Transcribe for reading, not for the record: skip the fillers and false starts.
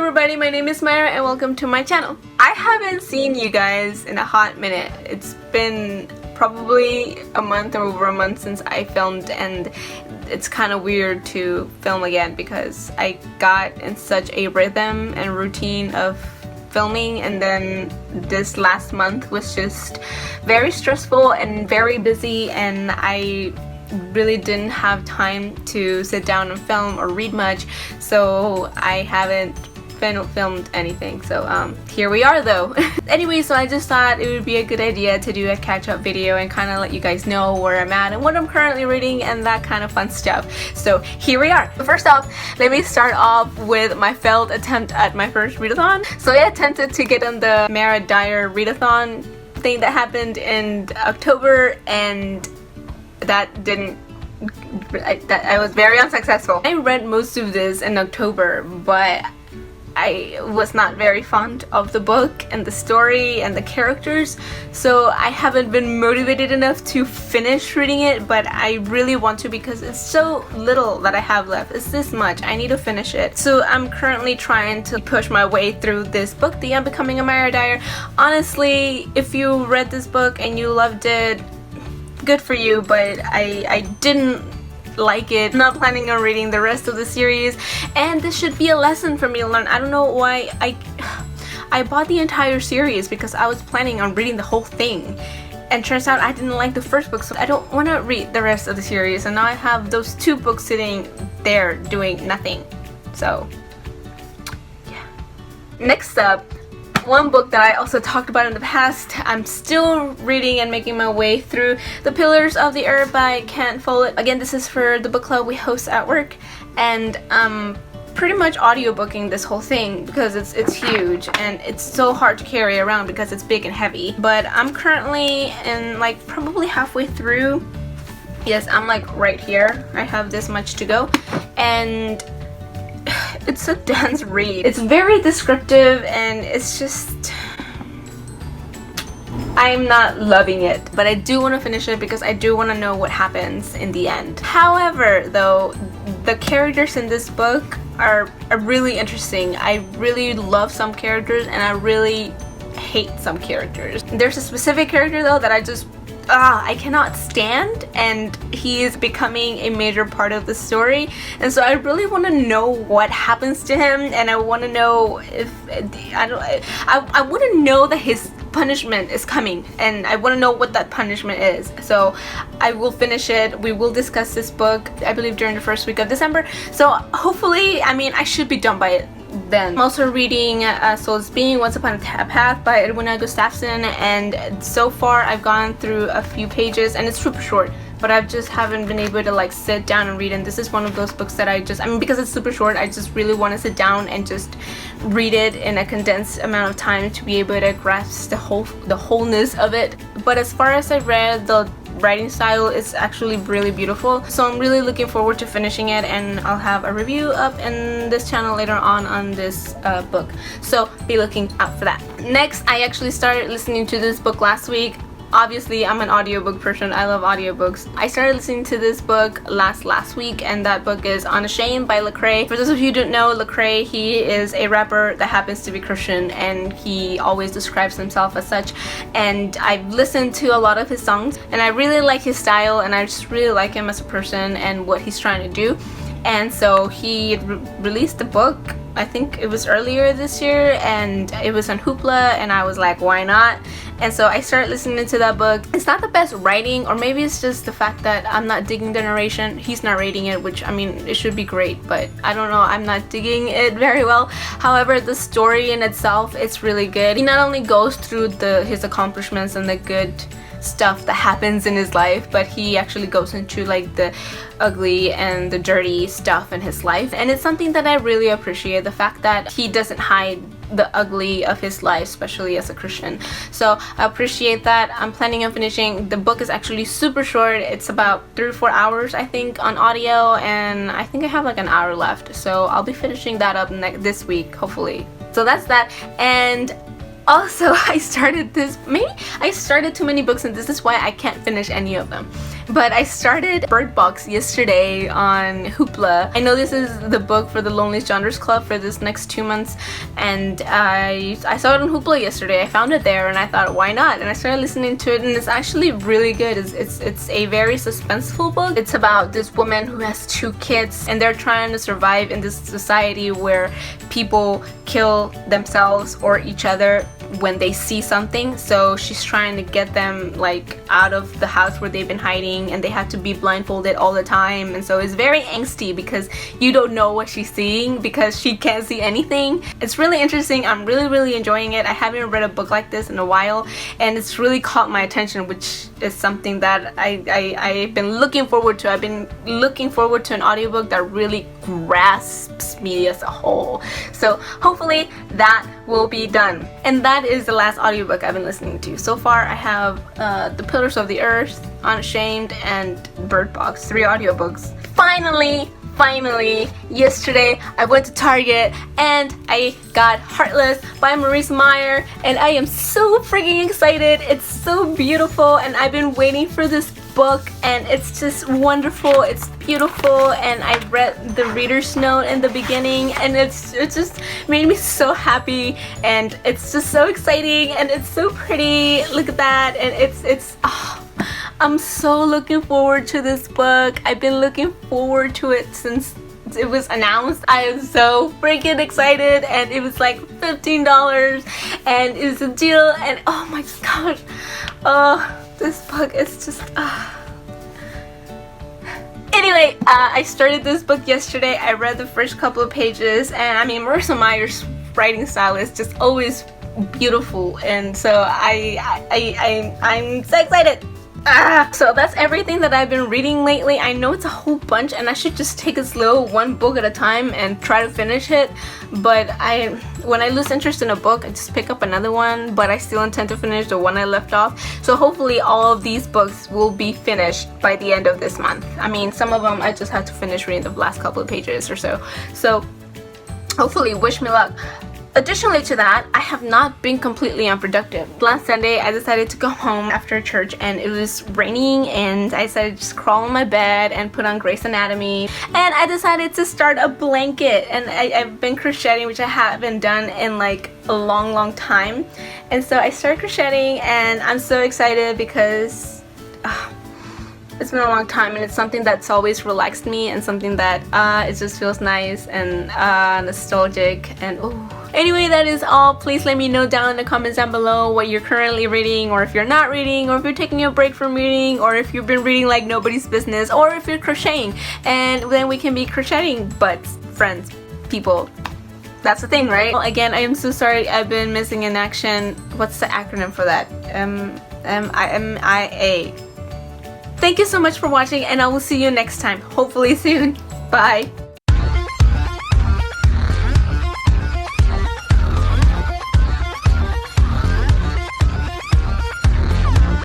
everybody, my name is Myra and welcome to my channel. I haven't seen you guys in a hot minute. It's been probably a month or over a month since I filmed, and it's kind of weird to film again because I got in such a rhythm and routine of filming, and then this last month was just very stressful and very busy, and I really didn't have time to sit down and film or read much, so I haven't filmed anything. So here we are though. Anyway, so I just thought it would be a good idea to do a catch-up video and kind of let you guys know where I'm at and what I'm currently reading and that kind of fun stuff. So here we are. First off, let me start off with my failed attempt at my first readathon. So I attempted to get on the Dyer readathon thing that happened in October, and that I was very unsuccessful. I read most of this in October, but I was not very fond of the book and the story and the characters, so I haven't been motivated enough to finish reading it, but I really want to because it's so little that I have left. It's this much. I need to finish it. So I'm currently trying to push my way through this book, The Unbecoming of Myra Dyer. Honestly, if you read this book and you loved it, good for you, but I didn't like it. I'm not planning on reading the rest of the series, and this should be a lesson for me to learn. I don't know why I bought the entire series because I was planning on reading the whole thing, and turns out I didn't like the first book, so I don't want to read the rest of the series, and now I have those two books sitting there doing nothing. So yeah. Next up, one book that I also talked about in the past. I'm still reading and making my way through The Pillars of the Earth by Kent Follett. Again, this is for the book club we host at work, and I'm pretty much audiobooking this whole thing because it's huge and it's so hard to carry around because it's big and heavy. But I'm currently in like probably halfway through. Yes, I'm like right here. I have this much to go, and it's a dense read. It's very descriptive, and it's just, I'm not loving it, but I do want to finish it because I do want to know what happens in the end. However, though, the characters in this book are really interesting. I really love some characters and I really hate some characters. There's a specific character though that I cannot stand, and he is becoming a major part of the story, and so I really want to know what happens to him, and I want to know if I want to know that his punishment is coming, and I want to know what that punishment is. So I will finish it. We will discuss this book, I believe, during the first week of December, so hopefully, I mean, I should be done by it then. I'm also reading Soul's Being, Once Upon a Path by Edwina Gustafson, and so far I've gone through a few pages, and it's super short, but I just haven't been able to like sit down and read, and this is one of those books that I mean, because it's super short, I just really want to sit down and just read it in a condensed amount of time to be able to grasp the wholeness of it. But as far as I read, the writing style is actually really beautiful, so I'm really looking forward to finishing it, and I'll have a review up in this channel later on this book, so be looking out for that. Next, I actually started listening to this book last week. Obviously, I'm an audiobook person. I love audiobooks. I started listening to this book last week, and that book is Unashamed by Lecrae. For those of you who don't know, Lecrae, he is a rapper that happens to be Christian, and he always describes himself as such, and I've listened to a lot of his songs, and I really like his style, and I just really like him as a person and what he's trying to do. And so he released the book, I think it was earlier this year, and it was on Hoopla, and I was like, why not? And so I started listening to that book. It's not the best writing, or maybe it's just the fact that I'm not digging the narration. He's narrating it, which, I mean, it should be great, but I don't know, I'm not digging it very well. However, the story in itself, it's really good. He not only goes through his accomplishments and the good stuff that happens in his life, but he actually goes into like the ugly and the dirty stuff in his life, and it's something that I really appreciate, the fact that he doesn't hide the ugly of his life, especially as a Christian. So I appreciate that. I'm planning on finishing. The book is actually super short. It's about 3 or 4 hours, I think, on audio, and I think I have like an hour left, so I'll be finishing that up this week, hopefully. So that's that. And also, I started too many books, and this is why I can't finish any of them. But I started Bird Box yesterday on Hoopla. I know this is the book for the Lonely Genres Club for this next 2 months, and I saw it on Hoopla yesterday. I found it there and I thought, why not? And I started listening to it, and it's actually really good. It's a very suspenseful book. It's about this woman who has 2 kids, and they're trying to survive in this society where people kill themselves or each other when they see something. So she's trying to get them like out of the house where they've been hiding, and they have to be blindfolded all the time. And so it's very angsty because you don't know what she's seeing because she can't see anything. It's really interesting. I'm really enjoying it. I haven't read a book like this in a while, and it's really caught my attention, which is something that I've been looking forward to. I've been looking forward to an audiobook that really grasps me as a whole. So hopefully that will be done. And that is the last audiobook I've been listening to. So far I have The Pillars of the Earth, Unashamed, and Bird Box, 3 audiobooks. Finally, yesterday I went to Target and I got Heartless by Maurice Meyer, and I am so freaking excited. It's so beautiful, and I've been waiting for this book, and it's just wonderful. It's beautiful, and I read the reader's note in the beginning, and it just made me so happy, and it's just so exciting, and it's so pretty. Look at that, and I'm so looking forward to this book. I've been looking forward to it since it was announced. I am so freaking excited, and it was like $15 and it was a deal, and oh my gosh, this book is just Anyway, I started this book yesterday. I read the first couple of pages, and I mean, Marissa Meyer's writing style is just always beautiful, and so I'm so excited. So that's everything that I've been reading lately. I know it's a whole bunch, and I should just take it slow, one book at a time, and try to finish it. But when I lose interest in a book, I just pick up another one, but I still intend to finish the one I left off. So hopefully all of these books will be finished by the end of this month. I mean, some of them I just have to finish reading the last couple of pages or so. So hopefully, wish me luck. Additionally to that, I have not been completely unproductive. Last Sunday, I decided to go home after church, and it was raining, and I decided to just crawl in my bed and put on Grey's Anatomy, and I decided to start a blanket, and I've been crocheting, which I haven't done in like a long time, and so I started crocheting, and I'm so excited because it's been a long time, and it's something that's always relaxed me, and something that it just feels nice and nostalgic, and Anyway, that is all. Please let me know down in the comments down below what you're currently reading, or if you're not reading, or if you're taking a break from reading, or if you've been reading like nobody's business, or if you're crocheting, and then we can be crocheting butts, friends, people. That's the thing, right? Well, again, I am so sorry I've been missing in action. What's the acronym for that? MIA. Thank you so much for watching, and I will see you next time, hopefully soon. Bye.